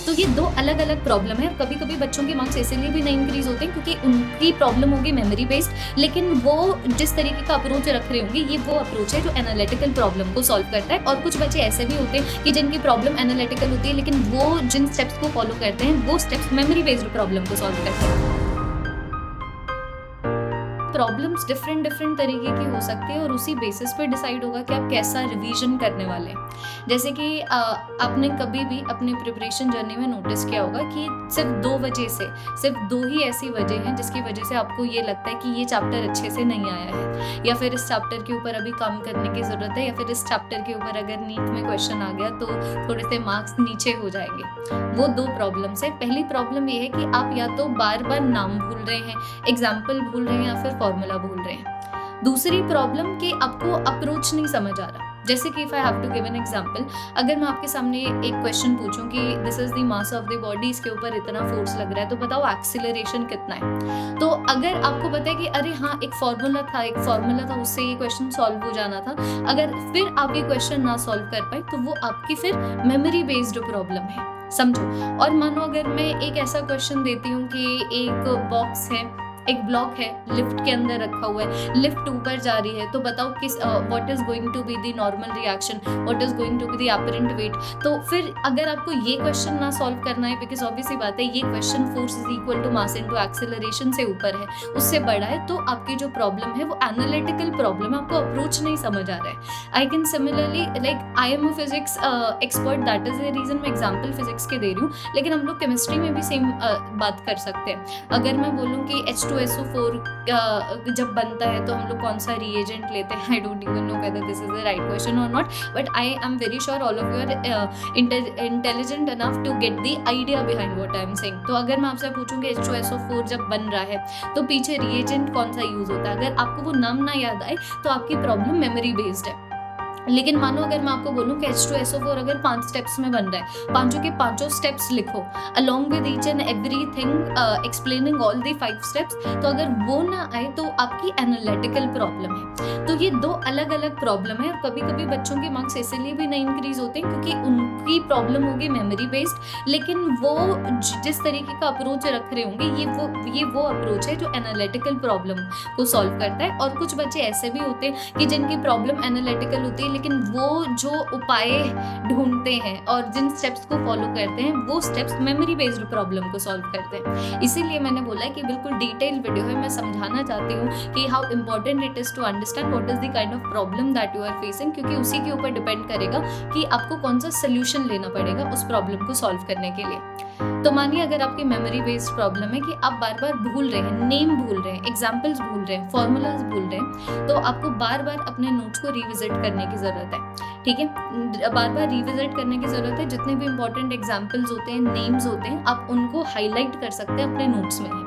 तो ये दो अलग अलग प्रॉब्लम है। कभी कभी बच्चों के मार्क्स इसलिए भी नहीं इंक्रीज होते हैं क्योंकि उनकी प्रॉब्लम होगी मेमोरी बेस्ड, लेकिन वो जिस तरीके का अप्रोच रख रहे होंगे ये वो अप्रोच है जो एनालिटिकल प्रॉब्लम को सॉल्व करता है। और कुछ बच्चे ऐसे भी होते हैं कि जिनकी प्रॉब्लम एनालिटिकल होती है लेकिन वो जिन स्टेप्स को फॉलो करते हैं वो स्टेप्स मेमोरी बेस्ड प्रॉब्लम को सॉल्व करते हैं। प्रॉब्लम्स डिफरेंट तरीके की हो सकती है और उसी बेसिस पे डिसाइड होगा कि आप कैसा रिवीजन करने वाले हैं। जैसे कि आपने कभी भी अपनी प्रिपरेशन जर्नी में नोटिस किया होगा कि सिर्फ दो ही ऐसी वजह हैं जिसकी वजह से आपको ये लगता है कि ये चैप्टर अच्छे से नहीं आया है, या फिर इस चैप्टर के ऊपर अभी काम करने की ज़रूरत है, या फिर इस चैप्टर के ऊपर अगर नीट में क्वेश्चन आ गया तो थोड़े से मार्क्स नीचे हो जाएंगे। वो दो प्रॉब्लम्स है। पहली प्रॉब्लम ये है कि आप या तो बार बार नाम भूल रहे हैं, एग्जाम्पल भूल रहे हैं, या फिर फॉर्मूला भूल रहे हैं। दूसरी प्रॉब्लम कि आपको अप्रोच नहीं समझ आ रहा। जैसे कि if I have to give an example, अगर मैं आपके सामने एक क्वेश्चन पूछूं कि this is the mass of the body, इसके ऊपर इतना फोर्स लग रहा है, तो बताओ एक्सीलरेशन कितना है। तो अगर आपको पता है कि अरे हाँ एक फॉर्मूला था उससे ये क्वेश्चन सॉल्व हो जाना था, अगर फिर आप ये क्वेश्चन ना सॉल्व कर पाए तो वो आपकी फिर मेमोरी बेस्ड प्रॉब्लम है, समझो। और मानो अगर मैं एक ऐसा क्वेश्चन देती हूँ कि एक बॉक्स है, एक ब्लॉक है, लिफ्ट के अंदर रखा हुआ है, लिफ्ट ऊपर जा रही है, तो बताओ किस what is going to be the normal reaction, what is going to be the apparent weight. तो फिर अगर आपको ये क्वेश्चन ना सॉल्व करना है, बिकॉज ऑब्वियसली बात है ये question force is equal to mass into acceleration से ऊपर है, उससे बड़ा है, तो आपकी जो प्रॉब्लम है वो एनालिटिकल प्रॉब्लम है, आपको अप्रोच नहीं समझ आ रहा है। I can similarly like I am a physics expert, that is the reason मैं एग्जाम्पल फिजिक्स के दे रही हूँ, लेकिन हम लोग केमिस्ट्री में भी सेम बात कर सकते हैं। अगर मैं बोलूँ कि H2SO4 जब बनता है तो हम लोग कौन सा रिएजेंट लेते हैं, I don't even know whether this is the right question और not, but I am very sure all of you are intelligent enough to get the idea behind what I am saying. तो अगर मैं आपसे पूछूं कि H2SO4 जब बन रहा है तो पीछे रिएजेंट कौन सा यूज होता है, अगर आपको वो नाम ना याद आए तो आपकी प्रॉब्लम मेमोरी बेस्ड है। लेकिन मानो अगर मैं आपको बोलूं कि H2SO4 अगर 5 स्टेप्स में बन रहा है, पांचों के पांचों स्टेप्स लिखो along with each and everything explaining all the 5 steps, तो अगर वो ना आए तो आपकी एनालिटिकल प्रॉब्लम है। तो ये दो अलग अलग प्रॉब्लम है और कभी कभी बच्चों के मार्क्स इसलिए भी नहीं इंक्रीज होते हैं क्योंकि उनकी प्रॉब्लम होगी मेमोरी बेस्ड, लेकिन वो जिस तरीके का अप्रोच रख रहे होंगे ये वो अप्रोच है जो एनालिटिकल प्रॉब्लम को सॉल्व करता है। और कुछ बच्चे ऐसे भी होते हैं कि जिनकी प्रॉब्लम एनालिटिकल होती है लेकिन वो जो उपाय ढूंढते हैं और जिन स्टेप्स को फॉलो करते हैं वो स्टेप्स मेमोरी बेस्ड प्रॉब्लम को सॉल्व करते हैं। इसीलिए मैंने बोला है कि बिल्कुल डिटेल वीडियो है, मैं समझाना चाहती हूँ कि how important it is to understand what is the kind of problem that you are facing, क्योंकि उसी के ऊपर डिपेंड करेगा कि आपको कौन सा सोल्यूशन लेना पड़ेगा उस प्रॉब्लम को सॉल्व करने के लिए। तो मानिए अगर आपकी मेमोरी बेस्ड प्रॉब्लम है कि आप बार बार भूल रहे हैं, नेम भूल रहे हैं, एग्जाम्पल्स भूल रहे हैं, फॉर्मूलाज भूल रहे हैं, तो आपको बार बार अपने नोट्स को रिविजिट करने की जरूरत है। ठीक है, बार बार रिविजिट करने की जरूरत है। जितने भी इंपॉर्टेंट एग्जाम्पल्स होते हैं, नेम्स होते हैं, आप उनको हाईलाइट कर सकते हैं अपने नोट्स में ही।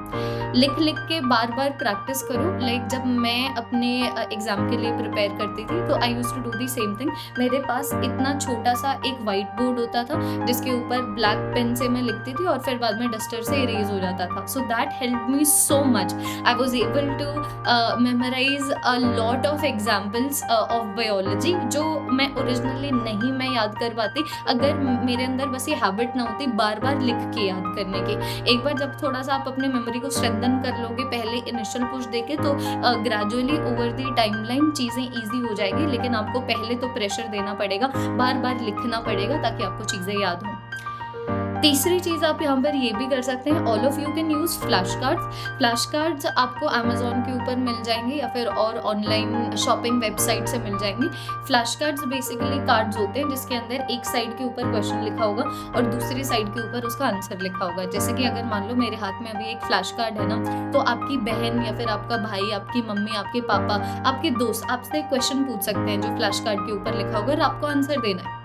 लिख के बार बार प्रैक्टिस करो। लाइक जब मैं अपने एग्जाम के लिए प्रिपेयर करती थी तो I used to do the same thing. मेरे पास इतना छोटा सा एक वाइट बोर्ड होता था जिसके ऊपर ब्लैक पेन से मैं लिखती थी और फिर बाद में डस्टर से इरेज हो जाता था। So that help me so much. I was able to memorise a lot of examples of biology जो मैं ओरिजिनली नहीं मैं याद कर पाती अगर मेरे अंदर बस ये हैबिट ना होती बार बार लिख के याद करने की। एक बार जब थोड़ा सा आप अपने मेमोरी को स्ट्रेंथन कर लोगे, पहले इनिशियल पुश देके, तो ग्रेजुअली ओवर दी टाइमलाइन चीज़ें ईजी हो जाएगी। लेकिन आपको पहले तो प्रेशर देना पड़ेगा, बार बार लिखना पड़ेगा ताकि आपको चीज़ें याद हों। तीसरी चीज़ आप यहाँ पर ये भी कर सकते हैं, all of you can use flash cards. Flash cards आपको अमेजोन के ऊपर मिल जाएंगे या फिर और ऑनलाइन शॉपिंग वेबसाइट से मिल जाएंगे। फ्लैश कार्ड्स बेसिकली कार्ड्स होते हैं जिसके अंदर एक साइड के ऊपर क्वेश्चन लिखा होगा और दूसरी साइड के ऊपर उसका आंसर लिखा होगा। जैसे कि अगर मान लो मेरे हाथ में अभी एक फ्लैश कार्ड है ना, तो आपकी बहन या फिर आपका भाई, आपकी मम्मी, आपके पापा, आपके दोस्त आपसे क्वेश्चन पूछ सकते हैं जो फ्लैश कार्ड के ऊपर लिखा होगा और आपको आंसर देना है।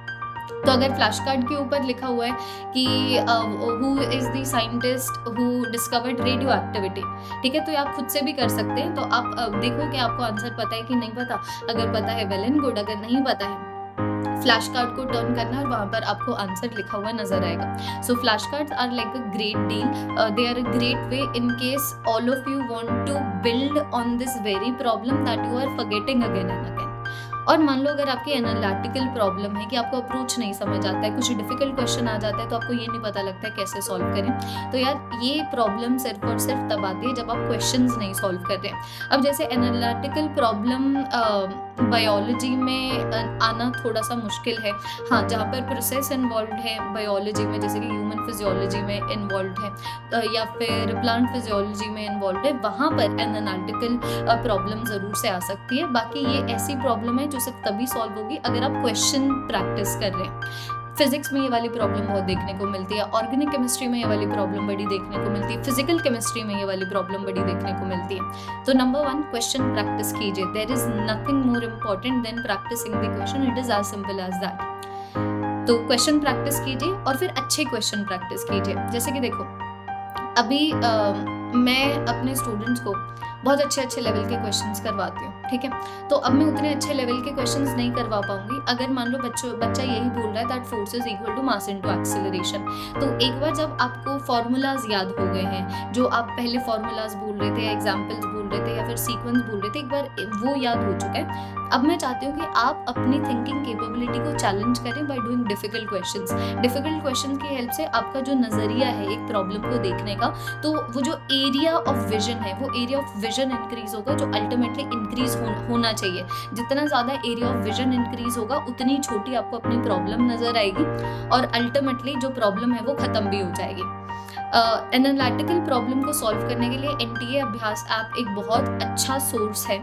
तो अगर फ्लैश कार्ड के ऊपर लिखा हुआ है कि who is the scientist who discovered radio activity, ठीक है, तो आप खुद से भी कर सकते हैं। तो आप देखो कि आपको आंसर पता है कि नहीं पता। अगर पता है वेल एंड गुड, अगर नहीं पता है फ्लैश कार्ड को टर्न करना और वहाँ पर आपको आंसर लिखा हुआ नजर आएगा। So flash cards are like a great deal, they are a great way in case all of you want to build on this very problem that you are forgetting again and again. और मान लो अगर आपकी analytical problem है कि आपको approach नहीं समझ आता है, कुछ डिफिकल्ट क्वेश्चन आ जाता है तो आपको ये नहीं पता लगता है कैसे सॉल्व करें, तो यार ये प्रॉब्लम सिर्फ और सिर्फ तब आती है जब आप क्वेश्चंस नहीं सॉल्व कर रहे हैं। अब जैसे एनालिटिकल प्रॉब्लम बायोलॉजी में आना थोड़ा सा मुश्किल है, हाँ, जहाँ पर प्रोसेस इन्वॉल्व है बायोलॉजी में, जैसे कि ह्यूमन फिजियोलॉजी में इन्वॉल्व है या फिर प्लांट फिजियोलॉजी में इन्वॉल्व है, वहाँ पर एनालिटिकल प्रॉब्लम ज़रूर से आ सकती है। बाकी ये ऐसी प्रॉब्लम है जो सिर्फ तभी सॉल्व होगी अगर आप क्वेश्चन प्रैक्टिस कर रहे हैं। फिजिक्स में ये वाली प्रॉब्लम बहुत देखने को मिलती है, ऑर्गेनिक केमिस्ट्री में ये वाली प्रॉब्लम बड़ी देखने को मिलती है, फिजिकल केमिस्ट्री में ये वाली प्रॉब्लम बड़ी देखने को मिलती है। तो नंबर 1, क्वेश्चन प्रैक्टिस कीजिए। There is nothing more important than practising the question, it is as simple as that. तो क्वेश्चन प्रैक्टिस कीजिए और फिर अच्छे क्वेश्चन प्रैक्टिस कीजिए। जैसे कि देखो, अभी मैं अपने स्टूडेंट्स को बहुत अच्छे लेवल के क्वेश्चंस करवाती हूँ, ठीक है। तो अब मैं उतने अच्छे लेवल के क्वेश्चंस नहीं करवा पाऊंगी अगर मान लो बच्चा यही बोल रहा है that force is equal to mass into acceleration. तो एक बार जब आपको फॉर्मूलाज याद हो गए हैं, जो आप पहले फॉर्मूलाज बोल रहे थे, एग्जाम्पल्स बोल रहे थे या फिर सीक्वेंस बोल रहे थे, एक बार वो याद हो चुका है। अब मैं चाहती हूँ कि आप अपनी थिंकिंग कैपेबिलिटी को चैलेंज करें by doing difficult questions. Difficult question की हेल्प से आपका जो नजरिया है एक प्रॉब्लम को देखने का, तो वो जो एरिया ऑफ विजन है, वो एरिया ऑफ विजन इंक्रीज होगा, जो अल्टीमेटली इंक्रीज होना चाहिए। जितना ज्यादा एरिया ऑफ विजन इंक्रीज होगा उतनी छोटी आपको अपनी प्रॉब्लम नजर आएगी और अल्टीमेटली जो प्रॉब्लम है वो खत्म भी हो जाएगी। एनालिटिकल प्रॉब्लम को सॉल्व करने के लिए एनटीए अभ्यास ऐप एक बहुत अच्छा सोर्स है।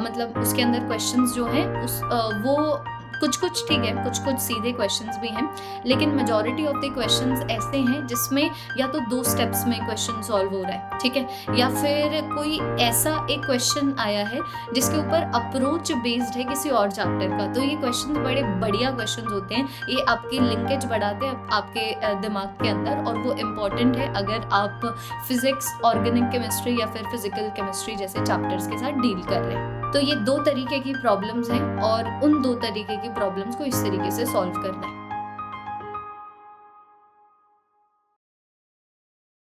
मतलब उसके अंदर क्वेश्चंस जो हैं वो कुछ ठीक है, कुछ सीधे क्वेश्चंस भी हैं, लेकिन मेजॉरिटी ऑफ द क्वेश्चंस ऐसे हैं जिसमें या तो 2 स्टेप्स में क्वेश्चन सॉल्व हो रहा है, ठीक है, या फिर कोई ऐसा एक क्वेश्चन आया है जिसके ऊपर अप्रोच बेस्ड है किसी और चैप्टर का। तो ये क्वेश्चन बड़े बढ़िया क्वेश्चन होते हैं, ये आपकी लिंकेज बढ़ाते हैं आपके दिमाग के अंदर, और वो इम्पॉर्टेंट है अगर आप फिजिक्स, ऑर्गेनिक केमिस्ट्री या फिर फिजिकल केमिस्ट्री जैसे चैप्टर्स के साथ डील कर रहे हैं। तो ये 2 तरीके की प्रॉब्लम्स हैं और उन 2 तरीके की प्रॉब्लम्स को इस तरीके से सॉल्व करना है।